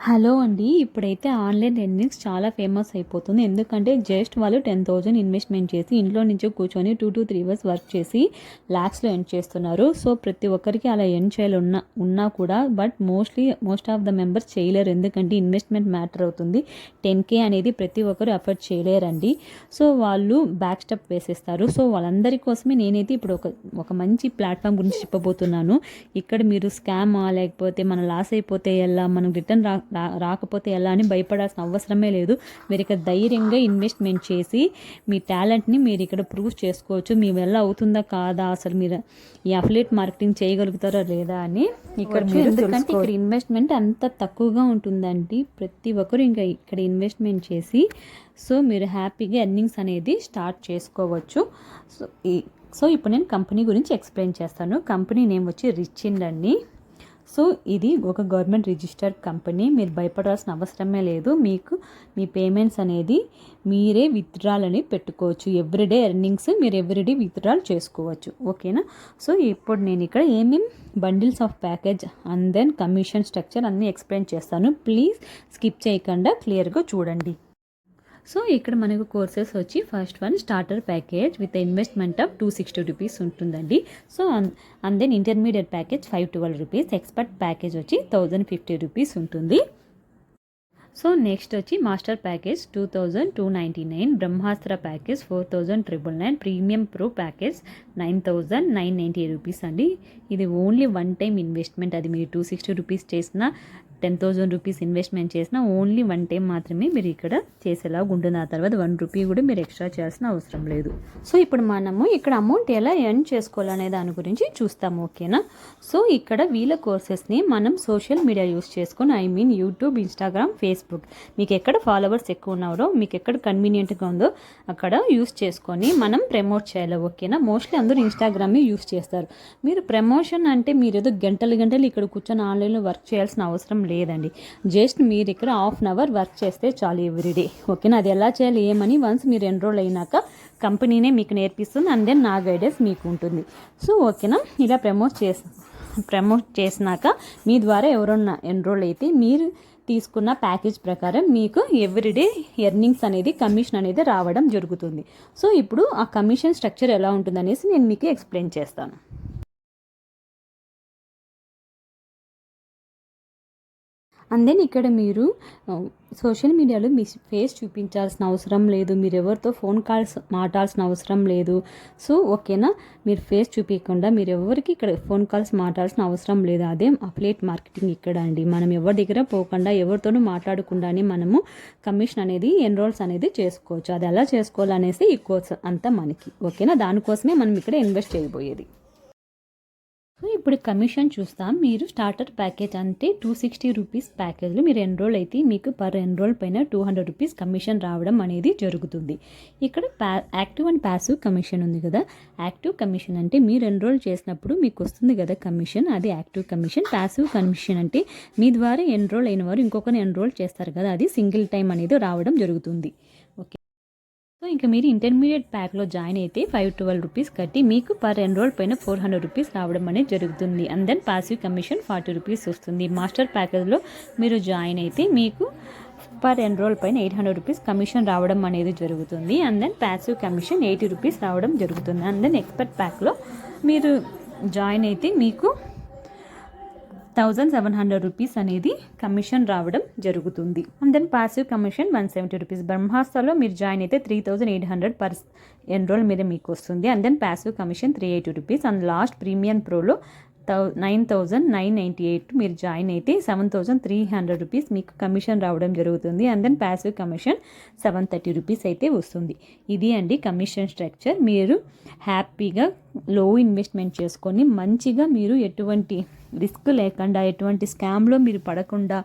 Hello అండి. ఇప్పుడైతే online earnings చాలా ఫేమస్ అయిపోతుంది. ఎందుకంటే జస్ట్ వాళ్ళు 10,000 ఇన్వెస్ట్‌మెంట్ చేసి ఇంట్లో నుంచే కూర్చొని 2-3 అవర్స్ వర్క్ చేసి లాక్స్‌లో ఎర్న్ చేస్తున్నారు. సో, ప్రతి ఒక్కరికి అలా ఎర్న్ ఉన్నా కూడా మోస్ట్ ఆఫ్ ద మెంబర్స్ చేయలేరు. ఎందుకంటే ఇన్వెస్ట్‌మెంట్ మ్యాటర్ అవుతుంది. 10,000 అనేది ప్రతి ఒక్కరు అఫోర్డ్ చేయలేరండి. సో, వాళ్ళు బ్యాక్ స్టెప్ వేసేస్తారు. సో, వాళ్ళందరి కోసమే నేనైతే ఇప్పుడు ఒక మంచి ప్లాట్‌ఫామ్ గురించి చెప్పబోతున్నాను. ఇక్కడ మీరు స్కామా లేకపోతే మనం లాస్ అయిపోతే ఎలా, మనం రిటర్న్ రాకపోతే ఎలా అని భయపడాల్సిన అవసరమే లేదు. మీరు ఇక్కడ ధైర్యంగా ఇన్వెస్ట్మెంట్ చేసి మీ టాలెంట్ని మీరు ఇక్కడ ప్రూవ్ చేసుకోవచ్చు. మీ వల్ల అవుతుందా కాదా, అసలు మీరు ఈ అఫిలియేట్ మార్కెటింగ్ చేయగలుగుతారా లేదా అని ఇక్కడ మీరు ఎందుకంటే ఇక్కడ ఇన్వెస్ట్మెంట్ అంత తక్కువగా ఉంటుందండి. ప్రతి ఒక్కరు ఇంకా ఇక్కడ ఇన్వెస్ట్మెంట్ చేసి సో మీరు హ్యాపీగా ఎర్నింగ్స్ అనేది స్టార్ట్ చేసుకోవచ్చు. సో ఇప్పుడు నేను కంపెనీ గురించి ఎక్స్ప్లెయిన్ చేస్తాను. కంపెనీ నేమ్ వచ్చి రిచ్చిండ్ అండి. సో ఇది ఒక గవర్నమెంట్ రిజిస్టర్డ్ కంపెనీ. మీరు భయపడాల్సిన అవసరమే లేదు. మీకు మీ పేమెంట్స్ అనేది మీరే విత్డ్రాల్ అని పెట్టుకోవచ్చు. ఎవ్రీడే ఎర్నింగ్స్ మీరు ఎవ్రీడే విత్డ్రాల్ చేసుకోవచ్చు. ఓకేనా. సో ఇప్పుడు నేను ఇక్కడ ఏమేమి bundles of package and then commission structure అన్నీ ఎక్స్ప్లెయిన్ చేస్తాను. ప్లీజ్ స్కిప్ చేయకుండా క్లియర్గా చూడండి. సో ఇక్కడ మనకు కోర్సెస్ వచ్చి first one starter package with investment of 260 rupees ఉంటుందండి. So and then intermediate package 512 rupees, expert package వచ్చి 1050 రూపీస్ ఉంటుంది. సో నెక్స్ట్ వచ్చి master package 2299, Brahmastra package 4999, premium pro package 9990 rupees అండి. ఇది ఓన్లీ వన్ టైం ఇన్వెస్ట్మెంట్. అది మీరు 260 rupees చేసిన 10,000 rupees investment చేసిన ఓన్లీ వన్ టైం మాత్రమే మీరు ఇక్కడ చేసేలాగా ఉంటుంది. ఆ తర్వాత 1 రూపీ కూడా మీరు ఎక్స్ట్రా చేయాల్సిన అవసరం లేదు. సో ఇప్పుడు మనము ఇక్కడ అమౌంట్ ఎలా ఎర్న్ చేసుకోవాలనే దాని గురించి చూస్తాము. ఓకేనా. సో ఇక్కడ వీళ్ళ కోర్సెస్ని మనం సోషల్ మీడియా యూస్ చేసుకొని యూట్యూబ్, ఇన్స్టాగ్రామ్, ఫేస్బుక్ మీకు ఎక్కడ ఫాలోవర్స్ ఎక్కువ ఉన్నారో, మీకు ఎక్కడ కన్వీనియంట్గా ఉందో అక్కడ యూస్ చేసుకొని మనం ప్రమోట్ చేయాలి. ఓకేనా. మోస్ట్లీ అందరూ ఇన్స్టాగ్రామ్ యూస్ చేస్తారు. మీరు ప్రమోషన్ అంటే మీరు ఏదో గంటలు ఇక్కడ కూర్చొని ఆన్లైన్లో వర్క్ చేయాల్సిన అవసరం లేదండి. జస్ట్ మీరు ఇక్కడ హాఫ్ అన్ అవర్ వర్క్ చేస్తే చాలు ఎవ్రీడే. ఓకేనా. అది ఎలా చేయాలి ఏమని వన్స్ మీరు ఎన్రోల్ అయినాక కంపెనీనే మీకు నేర్పిస్తుంది. అండ్ దెన్ నా గైడెన్స్ మీకు ఉంటుంది. సో ఓకేనా. ఇలా ప్రమోట్ చేసినాక మీ ద్వారా ఎవరన్నా ఎన్రోల్ అయితే మీరు తీసుకున్న ప్యాకేజ్ ప్రకారం మీకు ఎవ్రీడే ఎర్నింగ్స్ అనేది కమిషన్ అనేది రావడం జరుగుతుంది. సో ఇప్పుడు ఆ కమిషన్ స్ట్రక్చర్ ఎలా ఉంటుందనేసి నేను మీకు ఎక్స్ప్లెయిన్ చేస్తాను. అండ్ దెన్ ఇక్కడ మీరు సోషల్ మీడియాలో మీ ఫేస్ చూపించాల్సిన అవసరం లేదు. మీరు ఎవరితో ఫోన్ కాల్స్ మాట్లాడాల్సిన అవసరం లేదు. సో ఓకేనా. మీరు ఫేస్ చూపించకుండా మీరు ఎవరికి ఇక్కడ ఫోన్ కాల్స్ మాట్లాడాల్సిన అవసరం లేదు. అదే అఫిలియేట్ మార్కెటింగ్ ఇక్కడ అండి. మనం ఎవరి దగ్గర పోకుండా ఎవరితోనూ మాట్లాడకుండానే మనము కమిషన్ అనేది ఎన్రోల్స్ అనేది చేసుకోవచ్చు. అది ఎలా చేసుకోవాలనేసి ఈ కోర్స్ అంతా మనకి. ఓకేనా. దానికోసమే మనం ఇక్కడ ఇన్వెస్ట్ చేయబోయేది. సో ఇప్పుడు కమిషన్ చూస్తాం. మీరు స్టార్టర్ ప్యాకేజ్ అంటే 260 రూపీస్ ప్యాకేజ్లో మీరు ఎన్రోల్ అయితే మీకు పర్ ఎన్రోల్ పైన 200 రూపీస్ కమిషన్ రావడం అనేది జరుగుతుంది. ఇక్కడ యాక్టివ్ అండ్ ప్యాసివ్ కమిషన్ ఉంది కదా. యాక్టివ్ కమిషన్ అంటే మీరు ఎన్రోల్ చేసినప్పుడు మీకు వస్తుంది కదా కమిషన్, అది యాక్టివ్ కమిషన్. ప్యాసివ్ కమిషన్ అంటే మీ ద్వారా ఎన్రోల్ అయిన వారు ఇంకొకరిని ఎన్రోల్ చేస్తారు కదా, అది సింగిల్ టైం అనేది రావడం జరుగుతుంది. ఓకే. సో ఇంకా మీరు ఇంటర్మీడియట్ ప్యాక్లో జాయిన్ అయితే 512 రూపీస్ కట్టి మీకు పర్ ఎన్రోల్ పైన 400 రూపీస్ రావడం అనేది జరుగుతుంది. And then passive commission 40 rupees వస్తుంది. మాస్టర్ ప్యాకేజ్లో మీరు జాయిన్ అయితే మీకు పర్ ఎన్రోల్ పైన 800 రూపీస్ కమిషన్ రావడం అనేది జరుగుతుంది. And then passive commission 80 rupees రావడం జరుగుతుంది. అండ్ దెన్ ఎక్స్పర్ట్ ప్యాక్లో మీరు జాయిన్ అయితే మీకు 1700 రూపీస్ అనేది కమిషన్ రావడం జరుగుతుంది. And then passive commission 170 rupees. బ్రహ్మాస్త్రలో మీరు జాయిన్ అయితే 3800 పర్ ఎన్రోల్ మీద మీకు వస్తుంది. And then passive commission 380 rupees. And last premium ప్రోలో 9998 మీరు జాయిన్ అయితే 7300 రూపీస్ మీకు కమిషన్ రావడం జరుగుతుంది. And then passive commission 730 rupees అయితే వస్తుంది. ఇది అండి కమిషన్ స్ట్రక్చర్. మీరు హ్యాపీగా లో ఇన్వెస్ట్మెంట్ చేసుకొని మంచిగా మీరు ఎటువంటి రిస్క్ లేకుండా ఎటువంటి స్కామ్లో మీరు పడకుండా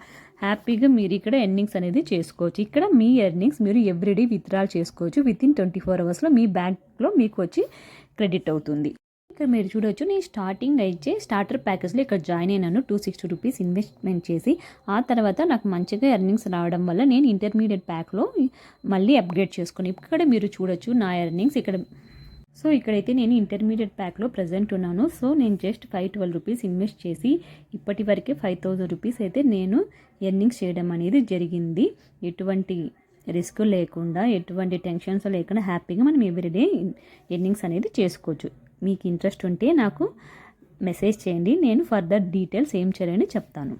హ్యాపీగా మీరు ఇక్కడ ఎర్నింగ్స్ అనేది చేసుకోవచ్చు. ఇక్కడ మీ ఎర్నింగ్స్ మీరు ఎవ్రీడే విత్డ్రాల్ చేసుకోవచ్చు. వితిన్ 24 అవర్స్లో మీ బ్యాంక్లో మీకు వచ్చి క్రెడిట్ అవుతుంది. ఇక్కడ మీరు చూడవచ్చు, నేను స్టార్టింగ్ అయితే స్టార్టర్ ప్యాకేజ్లో ఇక్కడ జాయిన్ అయినాను 260 రూపీస్ ఇన్వెస్ట్మెంట్ చేసి. ఆ తర్వాత నాకు మంచిగా ఎర్నింగ్స్ రావడం వల్ల నేను ఇంటర్మీడియట్ ప్యాక్లో మళ్ళీ అప్గ్రేడ్ చేసుకుని ఇక్కడ మీరు చూడొచ్చు నా ఎర్నింగ్స్ ఇక్కడ సో ఇక్కడైతే నేను ఇంటర్మీడియట్ ప్యాక్లో ప్రజెంట్ ఉన్నాను. సో నేను జస్ట్ 512 రూపీస్ ఇన్వెస్ట్ చేసి ఇప్పటి వరకే 5000 రూపీస్ అయితే నేను ఎర్నింగ్స్ చేయడం అనేది జరిగింది. ఎటువంటి రిస్క్ లేకుండా, ఎటువంటి టెన్షన్స్ లేకుండా హ్యాపీగా మనం ఎవ్రీడే ఎర్నింగ్స్ అనేది చేసుకోవచ్చు. మీకు ఇంట్రెస్ట్ ఉంటే నాకు మెసేజ్ చేయండి, నేను ఫర్దర్ డీటెయిల్స్ ఏం చేయాలని చెప్తాను.